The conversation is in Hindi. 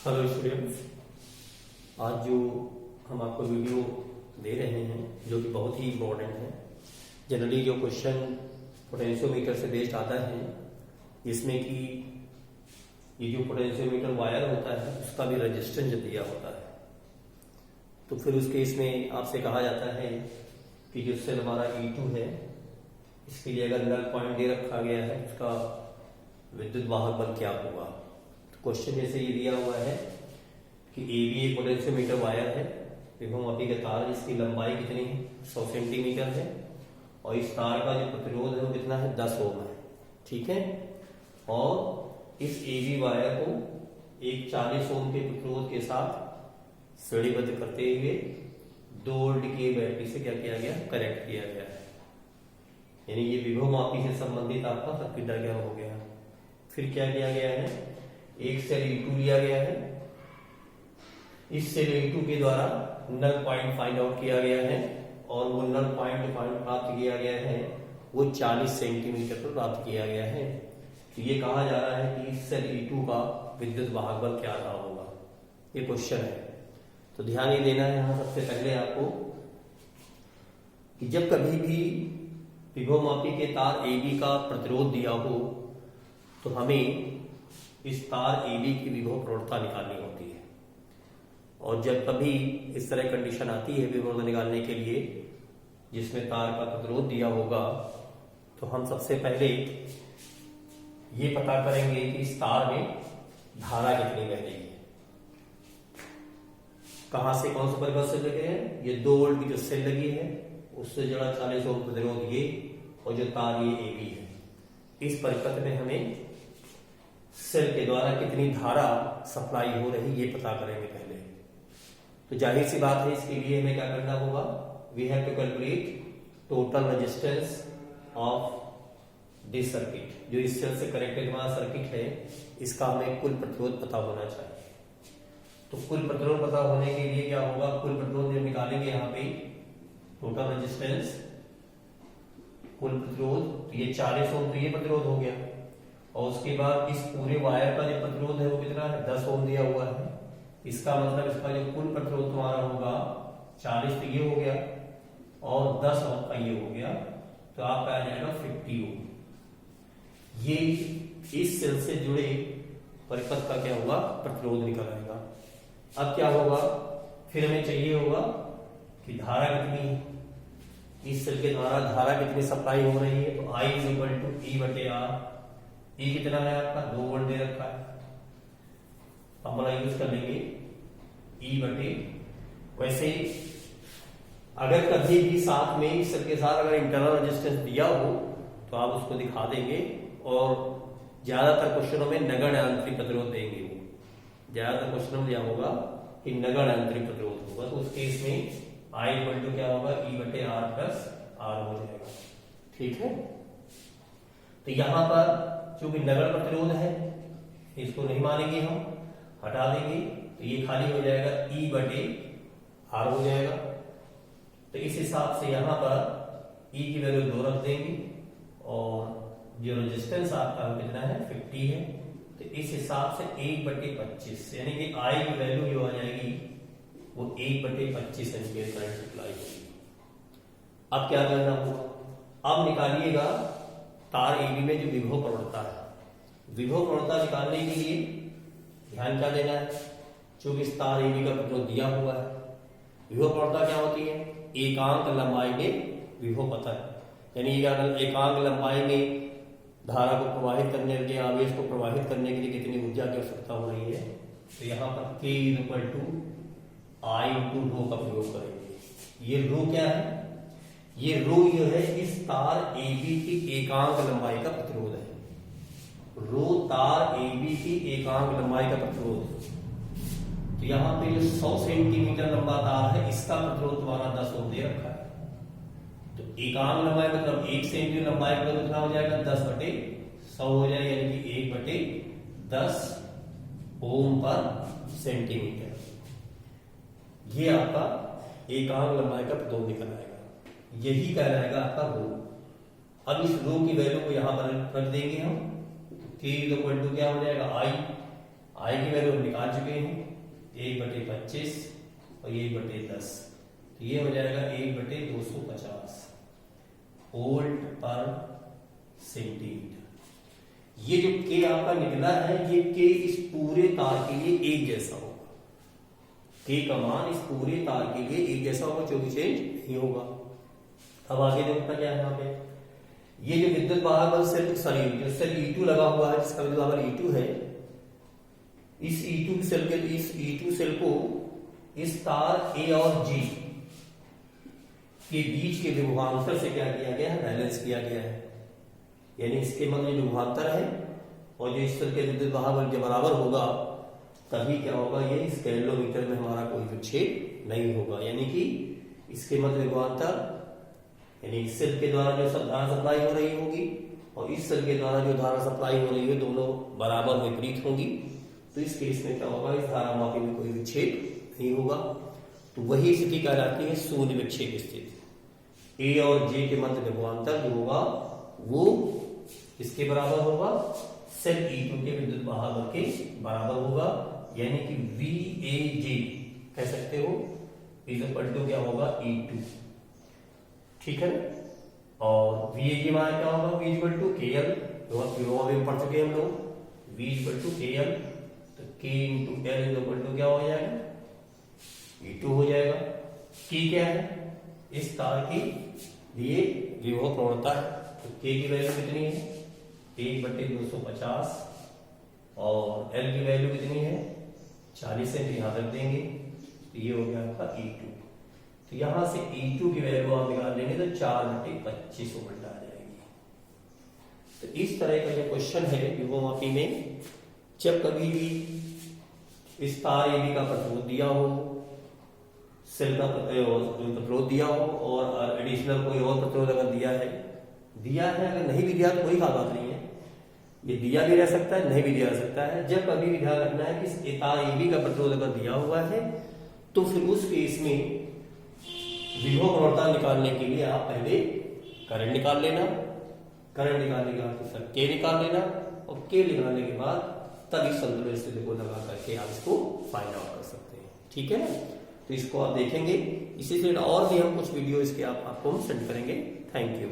हेलो स्टूडेंट्स, आज जो हम आपको वीडियो दे रहे हैं जो कि बहुत ही इम्पोर्टेंट है। जनरली जो क्वेश्चन पोटेंशियोमीटर से बेस्ड आता है इसमें कि ये जो पोटेंशियोमीटर वायर होता है उसका भी रेजिस्टेंस दिया होता है। तो फिर उस केस में आपसे कहा जाता है कि जो सेल हमारा E2 है इसके लिए अगर नल पॉइंट दे रखा गया है उसका विद्युत वाहक बल क्या होगा। क्वेश्चन जैसे ये दिया हुआ है कि AB एक पोटेंशियोमीटर वायर है, विभवमापी का तार, इसकी लंबाई कितनी है 100 सेंटीमीटर है और इस तार का जो प्रतिरोध है वो कितना है 10 ओम है। ठीक है, और इस AB वायर को एक 40 ओम के प्रतिरोध के साथ श्रेणीबद्ध करते हुए 2 वोल्ट की बैटरी से क्या किया गया, कनेक्ट किया गया है। यानी ये विभवमापी से संबंधित आपका सर्किट डायग्राम हो गया। फिर क्या किया गया है, एक सेल E2 लिया गया है, इस सेल E2 के द्वारा नल पॉइंट फाइंड आउट किया गया है और वो नल पॉइंट प्राप्त किया गया है वो 40 सेंटीमीटर पर प्राप्त किया गया है। तो ये कहा जा रहा है कि इस सेल E2 का विद्युत वाहक बल क्या रहा होगा, ये क्वेश्चन है। तो ध्यान ये देना है यहाँ सबसे पहले आपको कि जब कभी भी विभवमापी के तार AB का प्रतिरोध दिया हो तो हमें इस तार AB की विभव प्रवणता निकालनी होती है। और जब कभी इस तरह कंडीशन आती है विभव निकालने के लिए जिसमें तार का प्रतिरोध दिया होगा तो हम सबसे पहले ये पता करेंगे कि इस तार में धारा कितनी बह रही है। कहां से कौन से परिपथ से लगे हैं, ये 2 वोल्ट की जो सेल लगी है उससे जुड़ा 40 ओम प्रतिरोध ये और जो तार ये AB है। इस परिपथ में हमें सेल के द्वारा कितनी धारा सप्लाई हो रही ये पता करेंगे पहले। तो जाहिर सी बात है इसके लिए हमें क्या करना होगा, we have to calculate total resistance of this circuit. जो इस सेल से कनेक्टेड हमारा सर्किट है इसका हमें कुल प्रतिरोध पता होना चाहिए। तो कुल प्रतिरोध पता होने के लिए क्या होगा, कुल प्रतिरोध जब निकालेंगे यहाँ पे टोटल रेजिस्टेंस कुल प्रतिरोध, तो ये 40 ओम तो ये प्रतिरोध हो गया और उसके बाद इस पूरे वायर का जो प्रतिरोध है वो कितना है 10 ओम दिया हुआ है। इसका मतलब इसका जो कुल प्रतिरोध तुम्हारा होगा 40 तो ये हो गया और 10 ओम का ये हो गया, तो आपका आ जाएगा 50 ओम। ये इस सेल से जुड़े परिपथ का क्या होगा, प्रतिरोध निकल आएगा। अब क्या होगा, फिर हमें चाहिए होगा कि धारा कितनी है, इस सेल के द्वारा धारा कितनी सप्लाई हो रही है। तो I = E/R। E कितना है आपका 2 वोल्ट दे रखा है, फॉर्मूला यूज कर लेंगे E/। वैसे अगर कभी भी साथ में इस सेल के साथ अगर इंटरनल रेजिस्टेंस दिया हो तो आप उसको दिखा देंगे और ज्यादातर क्वेश्चनों में नगण्य आंतरिक प्रतिरोध देंगे। वो ज्यादातर क्वेश्चनों में क्या होगा कि नगण्य आंतरिक प्रतिरोध होगा। तो उस केस में I = क्या होगा E/R + R हो जाएगा। ठीक है, तो यहां पर चूंकि नगण्य प्रतिरोध है इसको नहीं मानेंगे, हम हटा देंगे, तो ये खाली हो जाएगा E/R हो जाएगा। तो इस हिसाब से यहां पर E की वैल्यू 2 रख देंगे और जो रेजिस्टेंस आपका कितना है 50 है। तो इस हिसाब से 1/25 यानी कि I की वैल्यू जो आ जाएगी वो 1/25 एम्पीयर करंट सप्लाई होगी। अब क्या करना होगा, अब निकालिएगा तार AB में जो विभव प्रवणता है। विभव प्रवणता निकालने के लिए ध्यान क्या देना है, चूंकि इस तार AB का प्रतिरोध दिया हुआ है, विभव प्रवणता क्या होती है, एकांक लंबाई में विभव पता है। यानी एकांक लंबाई में धारा को प्रवाहित करने के लिए, आवेश को प्रवाहित करने के लिए कितनी ऊर्जा की आवश्यकता हो रही है। तो यहाँ पर K = I × रो का प्रयोग करेंगे। ये रो क्या है, ये रो जो है इस तार AB की एकांक लंबाई का प्रतिरोध है। रो तार AB की एकांक लंबाई का प्रतिरोध। तो यहाँ पे जो 100 सेंटीमीटर लंबा तार है इसका प्रतिरोध तुम्हारा 10 ओम दे रखा है। तो एकांक लंबाई मतलब 1 सेंटीमीटर लंबाई का कितना हो जाएगा 10/100 हो जाएगा, यानी कि 1/10 ओम पर सेंटीमीटर। ये आपका एकांक लंबाई का प्रतिरोध निकल आएगा, यही कहलाएगा आपका रो। अब इस रो की वैल्यू को यहां पर रख देंगे हम, K = क्या हो जाएगा I आई की वैल्यू हम निकाल चुके हैं 1/25 और 1/10, तो ये हो जाएगा 1/250 वोल्ट पर सेंटीमीटर। ये जो के आपका निकला है, ये के इस पूरे तार के लिए एक जैसा होगा। के का मान इस पूरे तार के लिए एक जैसा होगा, जो भी चेंज नहीं होगा। अब आगे देखना क्या है यहाँ पे, ये जो विद्युत वाहक बल सेल, सॉरी जो सेल E2 लगा हुआ है, जिसका विद्युत वाहक E2 है, इस E2 सेल के, इस E2 सेल को इस तार A और G के बीच के विभवांतर से क्या किया गया है, बैलेंस किया गया है। यानी इसके मतलब जो विभवांतर है और जो इस सेल के विद्युत वाहक बल के बराबर होगा, तभी क्या होगा, ये इस कैलोमीटर में हमारा कोई विक्षेप नहीं होगा। यानी कि इसके मध्य विभवांतर, यानी इस सेल के द्वारा जो धारा सप्लाई हो रही होगी और इस सेल के द्वारा जो धारा सप्लाई हो रही है, दोनों बराबर विपरीत होगी। तो इस केस में क्या होगा, इस धारामापी में कोई विक्षेप नहीं होगा। तो वही स्थिति कहलाती है शून्य विक्षेप स्थिति। ए और जे के मध्य विभवांतर जो होगा वो इसके बराबर होगा, सेल E2 के विद्युत वाहक बल के बराबर होगा। यानी कि VAJ कह सकते हो, इज इक्वल टू क्या होगा, E2, ठीक है। और VAJ मान क्या होगा, V इक्वल टू KL, में पढ़ चुके हम लोग, V इक्वल टू KL, तो K into L equal to क्या हो जाएगा, E2 हो जाएगा। K क्या है, इस तार की लिए विभव प्रवणता है, तो K की वैल्यू कितनी है, 1/250 और L की वैल्यू कितनी है, 40 से यहां रख देंगे, तो ये हो गया आपका E2। तो यहां से E2 की वैल्यू आप निकाल लेंगे तो 4/25 वोल्ट आ जाएगी। तो इस तरह का जो क्वेश्चन है विभवमापी में, जब कभी भी इस तार AB का प्रतिरोध दिया हो, सेल का प्रतिरोध दिया हो और एडिशनल कोई और प्रतिरोध अगर दिया है, अगर नहीं भी दिया तो कोई खास बात नहीं है, ये दिया भी रह सकता है, नहीं भी दिया रह सकता है। जब कभी भी ध्यान रखना है कि तार AB का प्रतिरोध अगर दिया हुआ है, तो फिर उस केस में विभव प्रवणता निकालने के लिए आप पहले करंट निकाल लेना, करंट निकालने के बाद सर K निकाल लेना, और K निकालने के बाद तब इस संतुलन स्थिति को लगा करके आप इसको फाइंड आउट कर सकते हैं, ठीक है ना। तो इसको आप देखेंगे, इसी से और भी हम कुछ वीडियो इसके आपको हम सेंड करेंगे। Thank you.